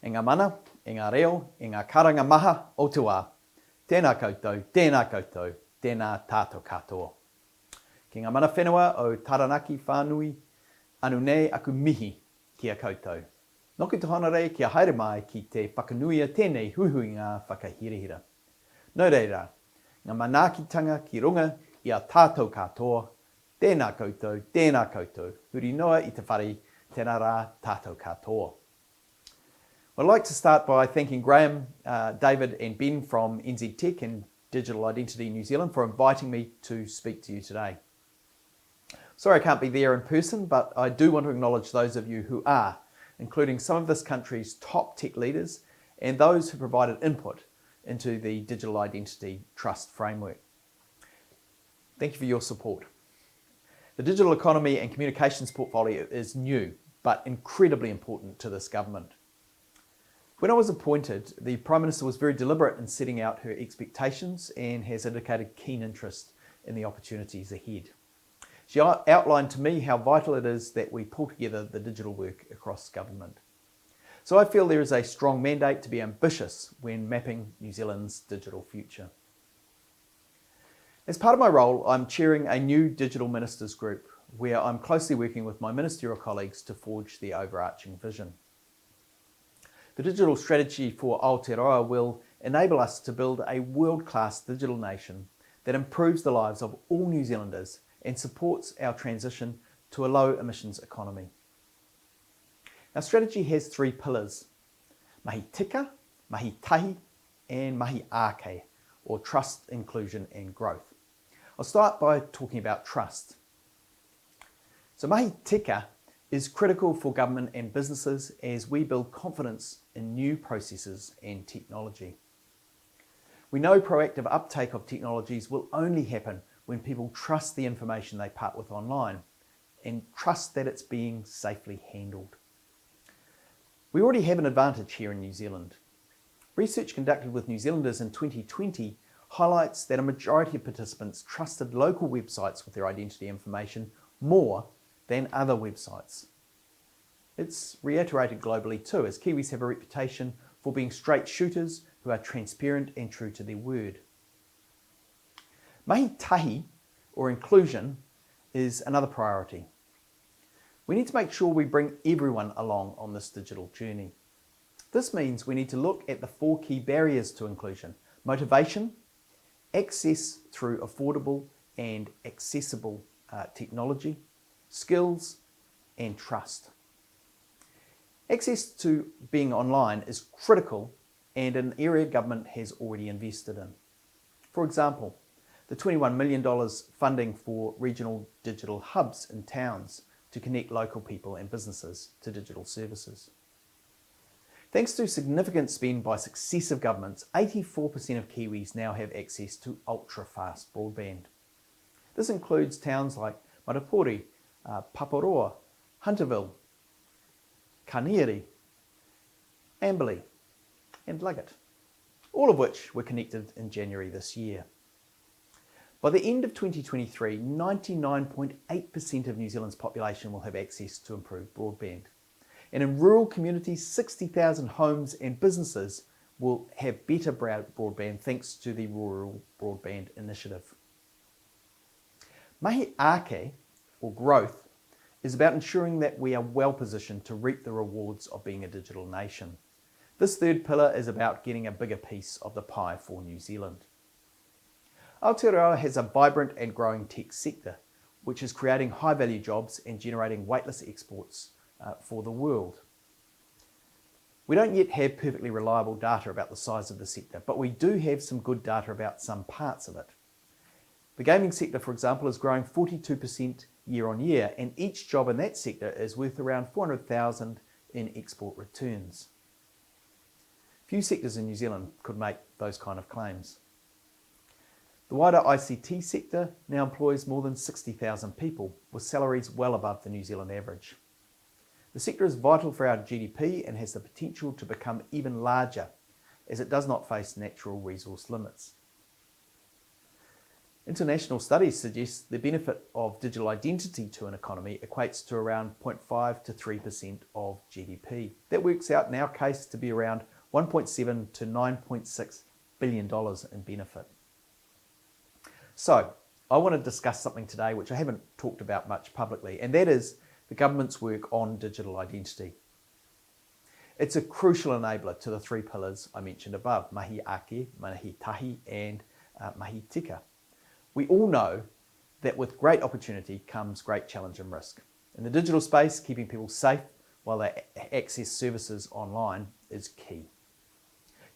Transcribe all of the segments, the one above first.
E ngā mana, e ngā reo, e ngā karanga maha o te wā. Tēnā koutou, tēnā tātou katoa. Ki ngā mana whenua o Taranaki whānui, anu nei aku mihi ki a koutou. Noki te hona rei kia haere mai ki te whakanuia tēnei huhuinga whakahirihira. Nō reira, ngā manaakitanga ki runga i a tātou katoa, tēnā koutou, huri noa i te whare, tēnā rā tātou katoa. I'd like to start by thanking Graham, David and Ben from NZ Tech and Digital Identity New Zealand for inviting me to speak to you today. Sorry I can't be there in person, but I do want to acknowledge those of you who are, including some of this country's top tech leaders and those who provided input into the Digital Identity Trust framework. Thank you for your support. The digital economy and communications portfolio is new, but incredibly important to this government. When I was appointed, the Prime Minister was very deliberate in setting out her expectations and has indicated keen interest in the opportunities ahead. She outlined to me how vital it is that we pull together the digital work across government. So I feel there is a strong mandate to be ambitious when mapping New Zealand's digital future. As part of my role, I'm chairing a new digital ministers group where I'm closely working with my ministerial colleagues to forge the overarching vision. The digital strategy for Aotearoa will enable us to build a world-class digital nation that improves the lives of all New Zealanders and supports our transition to a low-emissions economy. Our strategy has three pillars: mahi tika, mahi tahi, and mahi ake, or trust, inclusion and growth. I'll start by talking about trust. So mahi tika is critical for government and businesses as we build confidence in new processes and technology. We know proactive uptake of technologies will only happen when people trust the information they part with online and trust that it's being safely handled. We already have an advantage here in New Zealand. Research conducted with New Zealanders in 2020 highlights that a majority of participants trusted local websites with their identity information more than other websites. It's reiterated globally too, as Kiwis have a reputation for being straight shooters who are transparent and true to their word. Mahi tahi, or inclusion, is another priority. We need to make sure we bring everyone along on this digital journey. This means we need to look at the four key barriers to inclusion: motivation, access through affordable and accessible technology, skills, and trust. Access to being online is critical and an area government has already invested in. For example, the $21 million funding for regional digital hubs in towns to connect local people and businesses to digital services. Thanks to significant spend by successive governments, 84% of Kiwis now have access to ultra-fast broadband. This includes towns like Marapori, Paparoa, Hunterville, Kanieri, Amberley and Luggett, all of which were connected in January this year. By the end of 2023, 99.8% of New Zealand's population will have access to improved broadband. And in rural communities, 60,000 homes and businesses will have better broadband thanks to the Rural Broadband Initiative. Mahi ake, or growth, is about ensuring that we are well positioned to reap the rewards of being a digital nation. This third pillar is about getting a bigger piece of the pie for New Zealand. Aotearoa has a vibrant and growing tech sector, which is creating high-value jobs and generating weightless exports for the world. We don't yet have perfectly reliable data about the size of the sector, but we do have some good data about some parts of it. The gaming sector, for example, is growing 42% year on year, and each job in that sector is worth around 400,000 in export returns. Few sectors in New Zealand could make those kind of claims. The wider ICT sector now employs more than 60,000 people, with salaries well above the New Zealand average. The sector is vital for our GDP and has the potential to become even larger, as it does not face natural resource limits. International studies suggest the benefit of digital identity to an economy equates to around 0.5 to 3% of GDP. That works out in our case to be around $1.7 to $9.6 billion in benefit. So, I want to discuss something today which I haven't talked about much publicly, and that is the government's work on digital identity. It's a crucial enabler to the three pillars I mentioned above, mahi ake, mahi tahi, and mahi tika. We all know that with great opportunity comes great challenge and risk. In the digital space, keeping people safe while they access services online is key.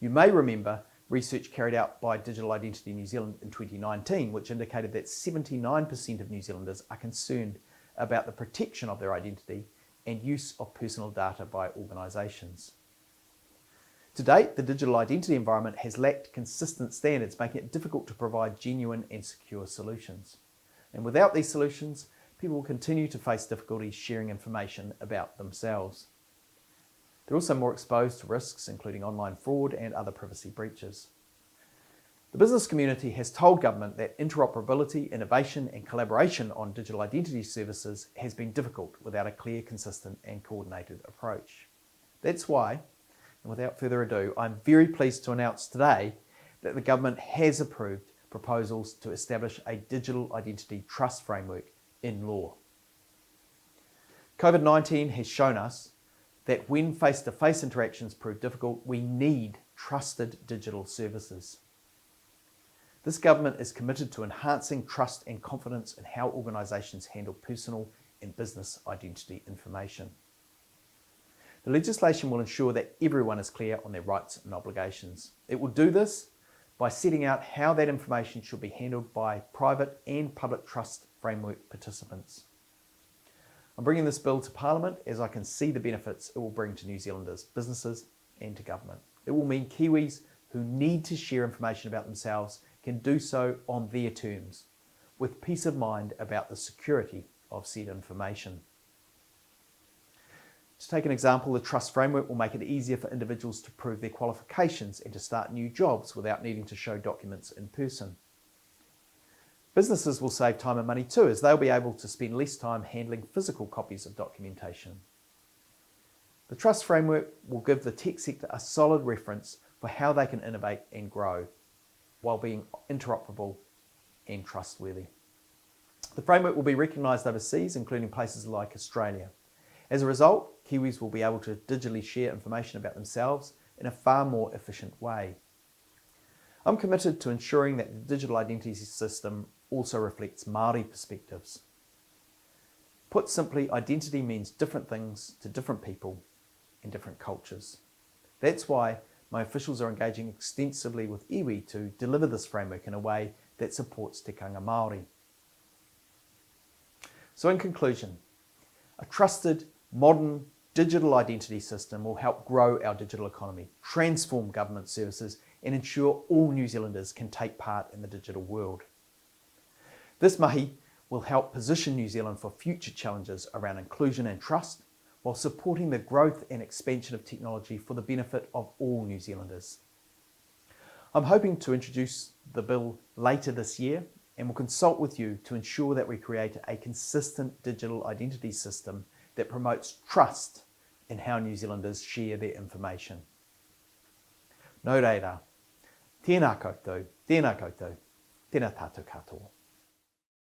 You may remember research carried out by Digital Identity New Zealand in 2019, which indicated that 79% of New Zealanders are concerned about the protection of their identity and use of personal data by organisations. To date, the digital identity environment has lacked consistent standards, making it difficult to provide genuine and secure solutions. And without these solutions, people will continue to face difficulties sharing information about themselves. They're also more exposed to risks, including online fraud and other privacy breaches. The business community has told government that interoperability, innovation and collaboration on digital identity services has been difficult without a clear, consistent and coordinated approach. That's why, and without further ado, I'm very pleased to announce today that the government has approved proposals to establish a digital identity trust framework in law. COVID-19 has shown us that when face-to-face interactions prove difficult, we need trusted digital services. This government is committed to enhancing trust and confidence in how organisations handle personal and business identity information. The legislation will ensure that everyone is clear on their rights and obligations. It will do this by setting out how that information should be handled by private and public trust framework participants. I'm bringing this bill to Parliament as I can see the benefits it will bring to New Zealanders, businesses and to government. It will mean Kiwis who need to share information about themselves can do so on their terms, with peace of mind about the security of said information. To take an example, the trust framework will make it easier for individuals to prove their qualifications and to start new jobs without needing to show documents in person. Businesses will save time and money too, as they'll be able to spend less time handling physical copies of documentation. The trust framework will give the tech sector a solid reference for how they can innovate and grow while being interoperable and trustworthy. The framework will be recognised overseas, including places like Australia. As a result, Kiwis will be able to digitally share information about themselves in a far more efficient way. I'm committed to ensuring that the digital identity system also reflects Māori perspectives. Put simply, identity means different things to different people in different cultures. That's why my officials are engaging extensively with iwi to deliver this framework in a way that supports tikanga Māori. So in conclusion, a trusted, modern digital identity system will help grow our digital economy, transform government services and ensure all New Zealanders can take part in the digital world. This mahi will help position New Zealand for future challenges around inclusion and trust, while supporting the growth and expansion of technology for the benefit of all New Zealanders. I'm hoping to introduce the bill later this year and will consult with you to ensure that we create a consistent digital identity system that promotes trust in how New Zealanders share their information. Nō reira, tēnā koutou, tēnā tātou katoa.